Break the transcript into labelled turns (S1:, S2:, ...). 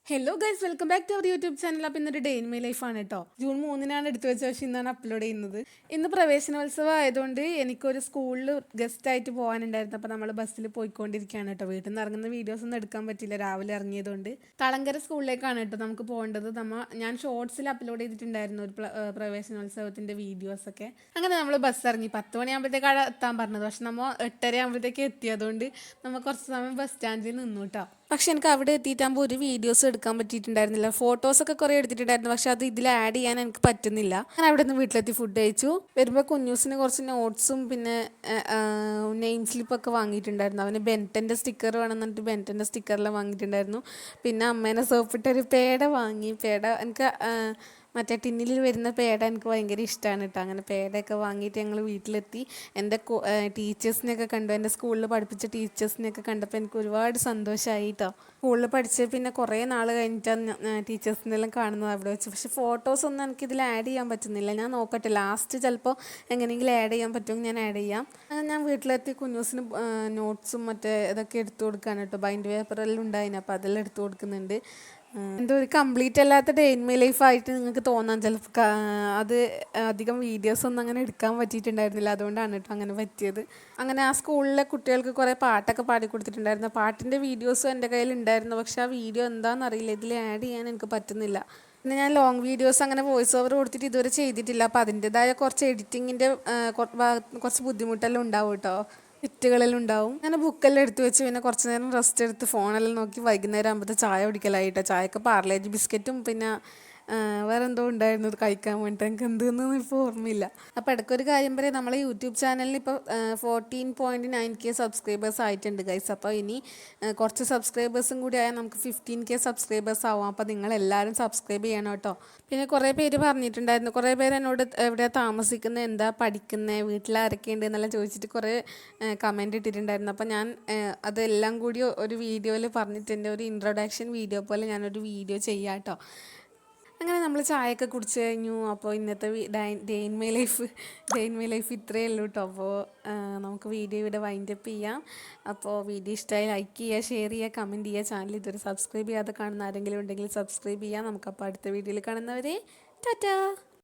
S1: Hello guys, welcome back to our YouTube channel. അപ്പോൾ ഇന്നൊരു day in my ലൈഫാണ് കേട്ടോ. ജൂൺ 3-നാണ് എടുത്തു വെച്ച, പക്ഷേ ഇന്നാണ് അപ്ലോഡ് ചെയ്യുന്നത്. ഇന്ന് പ്രവേശനോത്സവം ആയതുകൊണ്ട് എനിക്കൊരു സ്കൂളിൽ ഗസ്റ്റായിട്ട് പോകാനുണ്ടായിരുന്നു. അപ്പോൾ നമ്മൾ ബസ്സിൽ പോയിക്കൊണ്ടിരിക്കുകയാണ് കേട്ടോ. വീട്ടിൽ നിന്ന് ഇറങ്ങുന്ന വീഡിയോസ് ഒന്നും എടുക്കാൻ പറ്റില്ല, രാവിലെ ഇറങ്ങിയതുകൊണ്ട്. തളങ്കര സ്കൂളിലേക്കാണ് കേട്ടോ നമുക്ക് പോകേണ്ടത്. ഞാൻ ഷോർട്സിൽ അപ്ലോഡ് ചെയ്തിട്ടുണ്ടായിരുന്നു ഒരു പ്രവേശനോത്സവത്തിൻ്റെ വീഡിയോസൊക്കെ. അങ്ങനെ നമ്മൾ ബസ് ഇറങ്ങി. 10 മണിയാകുമ്പോഴത്തേക്കാണ് എത്താൻ പറഞ്ഞത്, പക്ഷെ നമ്മൾ 8:30 ആകുമ്പോഴത്തേക്ക് എത്തിയതുകൊണ്ട് നമ്മൾ കുറച്ച് സമയം ബസ് സ്റ്റാൻഡിൽ നിന്നു കേട്ടോ. പക്ഷെ എനിക്ക് അവിടെ എത്തിയിട്ടാകുമ്പോൾ ഒരു വീഡിയോസ് എടുക്കാൻ പറ്റിയിട്ടുണ്ടായിരുന്നില്ല. ഫോട്ടോസൊക്കെ കുറേ എടുത്തിട്ടുണ്ടായിരുന്നു, പക്ഷെ അത് ഇതിൽ ആഡ് ചെയ്യാൻ എനിക്ക് പറ്റുന്നില്ല. ഞാൻ അവിടെ നിന്ന് വീട്ടിലെത്തി ഫുഡ് കഴിച്ചു. വരുമ്പോൾ കുഞ്ഞൂസിന് കുറച്ച് നോട്ട്സും പിന്നെ നെയിം സ്ലിപ്പൊക്കെ വാങ്ങിയിട്ടുണ്ടായിരുന്നു. അവന് ബെൻറ്റൻ്റെ സ്റ്റിക്കർ വേണമെന്നിട്ട് ബെൻറ്റൻ്റെ സ്റ്റിക്കറെല്ലാം വാങ്ങിയിട്ടുണ്ടായിരുന്നു. പിന്നെ അമ്മേനെ സോപ്പിട്ടൊരു പേട വാങ്ങി. പേട എനിക്ക് മറ്റേ ടിന്നിൽ വരുന്ന പേട എനിക്ക് ഭയങ്കര ഇഷ്ടമാണ് കേട്ടോ. അങ്ങനെ പേടയൊക്കെ വാങ്ങിയിട്ട് ഞങ്ങൾ വീട്ടിലെത്തി. എൻ്റെ ടീച്ചേഴ്സിനെയൊക്കെ കണ്ടു, എൻ്റെ സ്കൂളിൽ പഠിപ്പിച്ച ടീച്ചേഴ്സിനെയൊക്കെ കണ്ടപ്പോൾ എനിക്ക് ഒരുപാട് സന്തോഷമായി കേട്ടോ. സ്കൂളിൽ പഠിച്ച് പിന്നെ കുറേ നാൾ കഴിഞ്ഞിട്ടാണ് ടീച്ചേഴ്സിനെല്ലാം കാണുന്നത് അവിടെ വെച്ച്. പക്ഷേ ഫോട്ടോസൊന്നും എനിക്കിതിൽ ആഡ് ചെയ്യാൻ പറ്റുന്നില്ല. ഞാൻ നോക്കട്ടെ, ലാസ്റ്റ് ചിലപ്പോൾ എങ്ങനെയെങ്കിലും ആഡ് ചെയ്യാൻ പറ്റുമെങ്കിൽ ഞാൻ ആഡ് ചെയ്യാം. ഞാൻ വീട്ടിലെത്തി കുഞ്ഞൂസിന് നോട്ട്സും മറ്റേ ഇതൊക്കെ എടുത്തു കൊടുക്കാൻ കേട്ടോ. ബൈൻഡ് പേപ്പറെല്ലാം ഉണ്ടായിന്, അപ്പോൾ അതെല്ലാം എടുത്തു കൊടുക്കുന്നുണ്ട്. എന്തോ ഒരു കംപ്ലീറ്റ് അല്ലാത്ത ഡേ ഇൻ മൈ ലൈഫായിട്ട് നിങ്ങൾക്ക് തോന്നാൻ ചിലപ്പോൾ. അത് അധികം വീഡിയോസൊന്നും അങ്ങനെ എടുക്കാൻ പറ്റിയിട്ടുണ്ടായിരുന്നില്ല, അതുകൊണ്ടാണ് കേട്ടോ അങ്ങനെ പറ്റിയത്. അങ്ങനെ ആ സ്കൂളിലെ കുട്ടികൾക്ക് കുറേ പാട്ടൊക്കെ പാടി കൊടുത്തിട്ടുണ്ടായിരുന്നു. പാട്ടിൻ്റെ വീഡിയോസും എൻ്റെ കയ്യിൽ ഉണ്ടായിരുന്നു, പക്ഷെ ആ വീഡിയോ എന്താണെന്നറിയില്ല, ഇതിൽ ആഡ് ചെയ്യാൻ എനിക്ക് പറ്റുന്നില്ല. പിന്നെ ഞാൻ ലോങ് വീഡിയോസ് അങ്ങനെ വോയിസ് ഓവർ കൊടുത്തിട്ട് ഇതുവരെ ചെയ്തിട്ടില്ല. അപ്പോൾ അതിൻ്റെതായ കുറച്ച് എഡിറ്റിങ്ങിൻ്റെ കുറച്ച് ബുദ്ധിമുട്ടെല്ലാം ഉണ്ടാവും കേട്ടോ. തെറ്റുകളെല്ലാം ഉണ്ടാവും. ഞാൻ ബുക്കെല്ലാം എടുത്ത് വെച്ച് പിന്നെ കുറച്ച് നേരം റെസ്റ്റ് എടുത്ത് ഫോണെല്ലാം നോക്കി വൈകുന്നേരം ആകുമ്പോഴത്തെ ചായ കുടിക്കലായിട്ടോ. ചായക്ക് പാർലേജ് ബിസ്ക്കറ്റും പിന്നെ വേറെ എന്തോ ഉണ്ടായിരുന്നു അത് കഴിക്കാൻ വേണ്ടിയിട്ട്. എനിക്ക് എന്തെന്നൊന്നും ഇപ്പോൾ ഓർമ്മയില്ല. അപ്പോൾ ഇടയ്ക്കൊരു കാര്യം പറയാം, നമ്മളെ യൂട്യൂബ് ചാനലിൽ ഇപ്പോൾ 14.9K സബ്സ്ക്രൈബേഴ്സ് ആയിട്ടുണ്ട് ഗൈസ്. അപ്പോൾ ഇനി കുറച്ച് സബ്സ്ക്രൈബേഴ്സും കൂടി ആയാൽ നമുക്ക് 15K സബ്സ്ക്രൈബേഴ്സ് ആവും. അപ്പോൾ നിങ്ങളെല്ലാവരും സബ്സ്ക്രൈബ് ചെയ്യണം കേട്ടോ. പിന്നെ കുറേ പേര് പറഞ്ഞിട്ടുണ്ടായിരുന്നു, കുറേ പേര് എന്നോട് എവിടെയാണ് താമസിക്കുന്നത്, എന്താ പഠിക്കുന്നത്, വീട്ടിലാരൊക്കെ ഉണ്ട് എന്നെല്ലാം ചോദിച്ചിട്ട് കുറേ കമൻറ്റ് ഇട്ടിട്ടുണ്ടായിരുന്നു. അപ്പോൾ ഞാൻ അതെല്ലാം കൂടി ഒരു വീഡിയോയിൽ പറഞ്ഞിട്ടുണ്ട്. ഒരു ഇൻട്രൊഡക്ഷൻ വീഡിയോ പോലെ ഞാനൊരു വീഡിയോ ചെയ്യാം കേട്ടോ. അങ്ങനെ നമ്മൾ ചായയൊക്കെ കുടിച്ച് കഴിഞ്ഞു. അപ്പോൾ ഇന്നത്തെ ഡേ ഇൻ മൈ ലൈഫ് ഇത്രയേ ഉള്ളൂ കേട്ടോ. അപ്പോൾ നമുക്ക് വീഡിയോ ഇവിടെ വൈൻഡപ്പ് ചെയ്യാം. അപ്പോൾ വീഡിയോ ഇഷ്ടമായി ലൈക്ക് ചെയ്യുക, ഷെയർ ചെയ്യുക, കമൻറ്റ് ചെയ്യുക. ചാനൽ ഇതുവരെ സബ്സ്ക്രൈബ് ചെയ്യാതെ കാണുന്ന ആരെങ്കിലും ഉണ്ടെങ്കിൽ സബ്സ്ക്രൈബ് ചെയ്യുക. നമുക്കപ്പോൾ അടുത്ത വീഡിയോയിൽ കാണുന്നവരെ ടാറ്റാ.